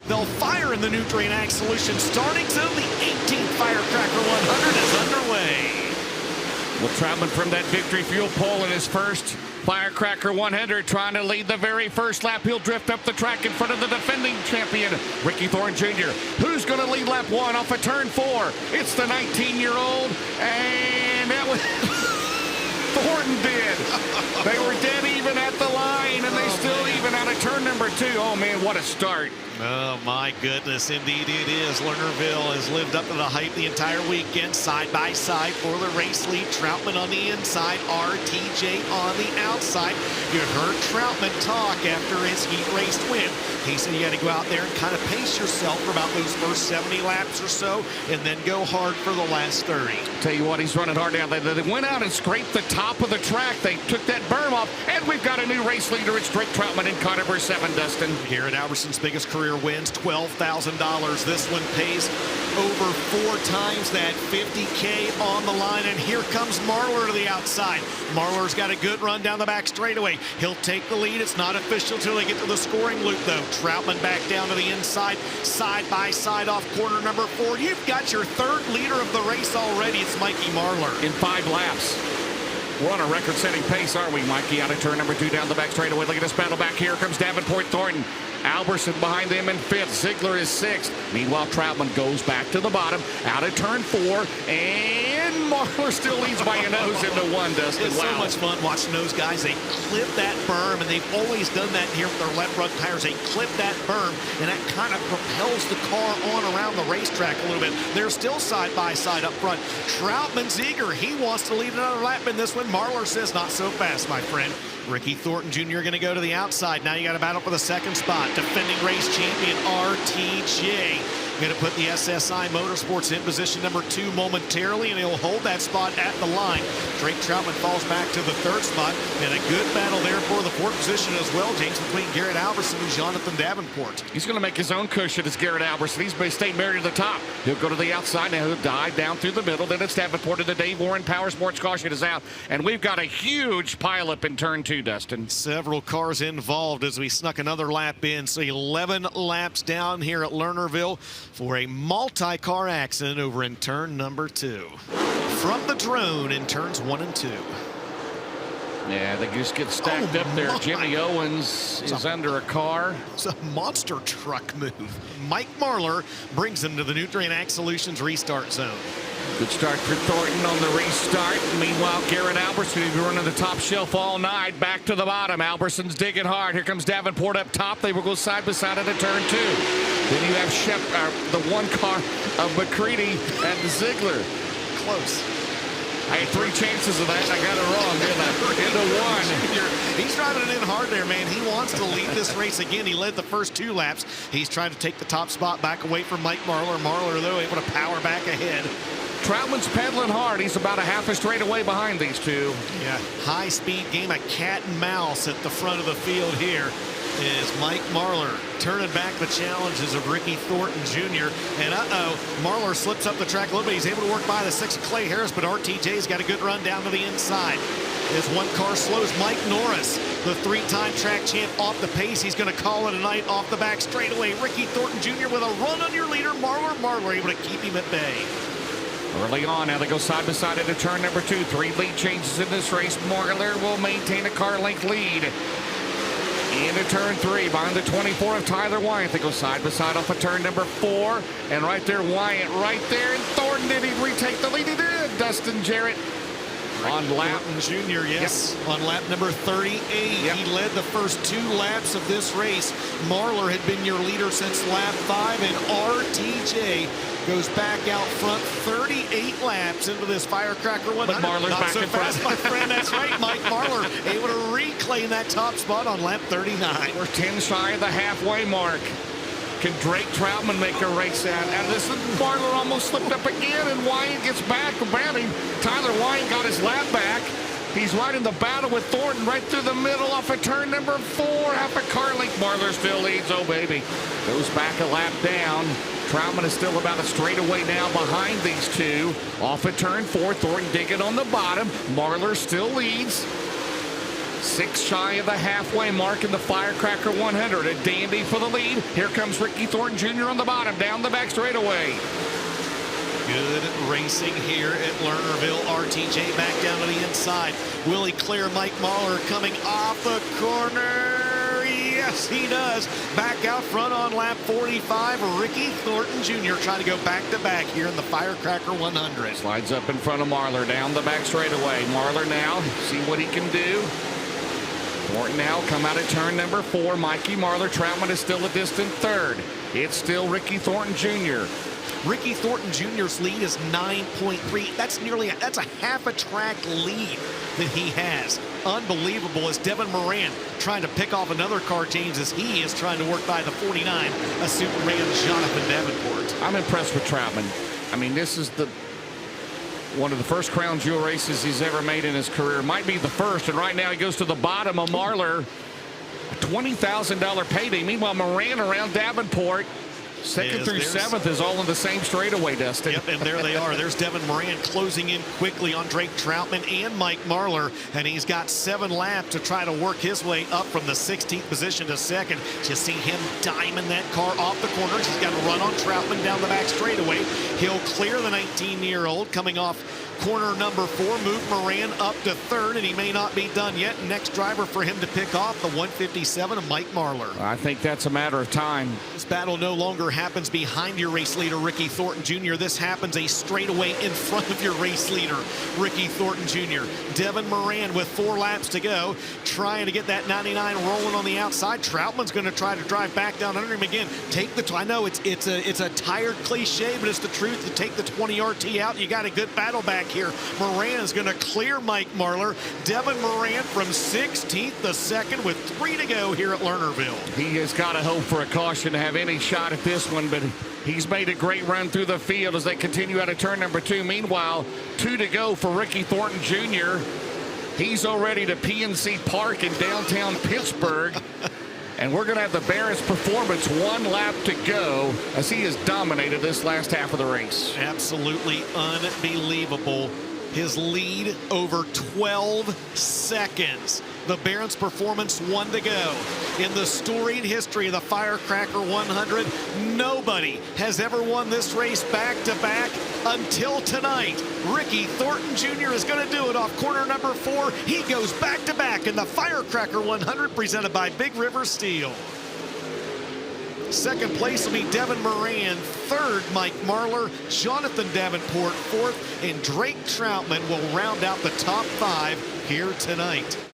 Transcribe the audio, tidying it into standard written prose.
They'll fire in the Nutrient Ag Solutions starting zone. The 18th Firecracker 100 is underway. Well, Troutman from that victory fuel pole in his first Firecracker 100, trying to lead the very first lap. He'll drift up the track in front of the defending champion, Ricky Thornton Jr. Who's going to lead lap 1 off of turn 4? It's the 19-year-old, and that was Thornton did. They were dead even at the line, and they still even out of turn number 2. Oh, man, what a start. Oh, my goodness. Indeed it is. Lernerville has lived up to the hype the entire weekend, side by side for the race lead. Troutman on the inside, RTJ on the outside. You heard Troutman talk after his heat race win. He said you got to go out there and kind of pace yourself for about those first 70 laps or so, and then go hard for the last 30. Tell you what, he's running hard down. They went out and scraped the top of the track. They took that berm off, and we've got a new race leader. It's Drake Troutman in car number 7, Dustin. Garrett Alberson's biggest career wins, $12,000. This one pays over 4 times that, $50K on the line, and here comes Marlar to the outside. Marlar's got a good run down the back straightaway. He'll take the lead. It's not official till they get to the scoring loop, though. Troutman back down to the inside, side by side off corner number 4. You've got your 3rd leader of the race already. It's Mikey Marlar. In 5 laps. We're on a record-setting pace, aren't we, Mikey? Out of turn number 2 down the back straightaway. Look at this battle back here. Comes Davenport Thornton. Alberson behind them in 5th. Ziegler is 6th. Meanwhile, Troutman goes back to the bottom. Out of turn 4. And Marlar still leads by a nose into 1, Dustin. It's so much fun watching those guys. They clip that berm, and they've always done that here with their left front tires. They clip that berm, and that kind of propels the car on around the racetrack a little bit. They're still side by side up front. Troutman's eager. He wants to lead another lap in this one. Marlar says, not so fast, my friend. Ricky Thornton Jr. going to go to the outside. Now you got to battle for the 2nd spot. Defending race champion RTJ. Going to put the SSI Motorsports in position number 2 momentarily, and he'll hold that spot at the line. Drake Troutman falls back to the 3rd spot, and a good battle there for the 4th position as well, James, between Garrett Alberson and Jonathan Davenport. He's going to make his own cushion as Garrett Alberson. He's stayed married to the top. He'll go to the outside, now he'll dive down through the middle. Then it's Davenport, and the Dave Warren Power Sports caution is out, and we've got a huge pileup in turn 2, Dustin. Several cars involved as we snuck another lap in, so 11 laps down here at Lernerville for a multi-car accident over in turn number 2. From the drone in turns 1 and 2. Yeah, they just get stacked up there. Jimmy Owens is under a car. It's a monster truck move. Mike Marlar brings him to the Nutrient Ag Solutions restart zone. Good start for Thornton on the restart. Meanwhile, Garrett Alberson, who's running the top shelf all night, back to the bottom. Alberson's digging hard. Here comes Davenport up top. They will go side by side at a turn 2. Then you have the 1 car of McCready and Ziegler. Close. I had 3 chances of that. I got it wrong, didn't I? Into 1. He's driving it in hard there, man. He wants to lead this race again. He led the first 2 laps. He's trying to take the top spot back away from Mike Marlar. Marlar, though, able to power back ahead. Troutman's pedaling hard. He's about a half a straightaway behind these 2. Yeah, high-speed game, a cat and mouse at the front of the field here is Mike Marlar turning back the challenges of Ricky Thornton Jr. And Marlar slips up the track a little bit. He's able to work by the 6 of Clay Harris, but RTJ's got a good run down to the inside. As 1 car slows, Mike Norris, the 3-time track champ, off the pace. He's going to call it a night off the back straightaway. Ricky Thornton Jr. with a run on your leader. Marlar able to keep him at bay. Early on, now they go side by side into turn number 2. 3 lead changes in this race. Marlar will maintain a car length lead. Into turn 3, behind the 24 of Tyler Wyatt. They go side by side off of turn number 4. And right there, Wyatt right there. And Thornton, did he retake the lead? He did. Dustin Jarrett on lap Jr. Yes, yep. On lap number 38. Yep. He led the first 2 laps of this race. Marlar had been your leader since lap 5, and RTJ goes back out front 38 laps into this Firecracker 100. But Marlar's not back so in fast, front. my friend. That's right. Mike Marlar able to reclaim that top spot on lap 39. We're 10 shy of the halfway mark. Can Drake Troutman make a race out? And this is Marlar almost slipped up again, and Wyatt gets back. Tyler Wyatt got his lap back. He's right in the battle with Thornton right through the middle off of turn number 4. Half a car length. Marlar still leads. Oh, baby. Goes back a lap down. Troutman is still about a straightaway now behind these 2. Off of turn 4. Thornton digging on the bottom. Marlar still leads. 6 shy of the halfway mark in the Firecracker 100. A dandy for the lead. Here comes Ricky Thornton Jr. on the bottom, down the back straightaway. Good racing here at Lernerville. RTJ back down to the inside. Will he clear Mike Mahler coming off the corner? Yes, he does. Back out front on lap 45. Ricky Thornton Jr. trying to go back-to-back here in the Firecracker 100. Slides up in front of Marler, down the back straightaway. Marler now, see what he can do. Thornton now come out of turn number 4. Mikey Marler. Troutman is still a distant third. It's still Ricky Thornton Jr. Ricky Thornton Jr.'s lead is 9.3. That's a half a track lead that he has. Unbelievable as Devin Moran trying to pick off another car change as he is trying to work by the 49, a Superman Jonathan Davenport. I'm impressed with Troutman. I mean, this is one of the first crown jewel races he's ever made in his career. Might be the first, and right now he goes to the bottom of Marler. A $20,000 payday. Meanwhile, Moran around Davenport. Second through 7th is all in the same straightaway, Dustin. Yep, and there they are. There's Devin Moran closing in quickly on Drake Troutman and Mike Marler, and he's got 7 laps to try to work his way up from the 16th position to second. Just see him diamond that car off the corners. He's got to run on Troutman down the back straightaway. He'll clear the 19-year-old coming off corner number 4, move Moran up to 3rd, and he may not be done yet. Next driver for him to pick off, the 157 of Mike Marler. I think that's a matter of time. This battle no longer happens behind your race leader, Ricky Thornton Jr. This happens a straightaway in front of your race leader, Ricky Thornton Jr. Devin Moran with 4 laps to go, trying to get that 99 rolling on the outside. Troutman's going to try to drive back down under him again. I know it's a tired cliche, but it's the truth. You take the 20 RT out, you got a good battle back here. Moran is going to clear Mike Marler. Devin Moran from 16th to 2nd with 3 to go here at Lernerville. He has got to hope for a caution to have any shot at this one, but he's made a great run through the field as they continue out of turn number 2. Meanwhile, 2 to go for Ricky Thornton Jr. He's already to PNC Park in downtown Pittsburgh. And we're going to have the Barrett's Performance 1 lap to go as he has dominated this last half of the race. Absolutely unbelievable. His lead over 12 seconds. The Barrett's Performance 1 to go. In the storied history of the Firecracker 100, nobody has ever won this race back-to-back until tonight. Ricky Thornton Jr. is going to do it off corner number 4. He goes back-to-back in the Firecracker 100 presented by Big River Steel. Second place will be Devin Moran. 3rd, Mike Marler. Jonathan Davenport 4th. And Drake Troutman will round out the top 5 here tonight.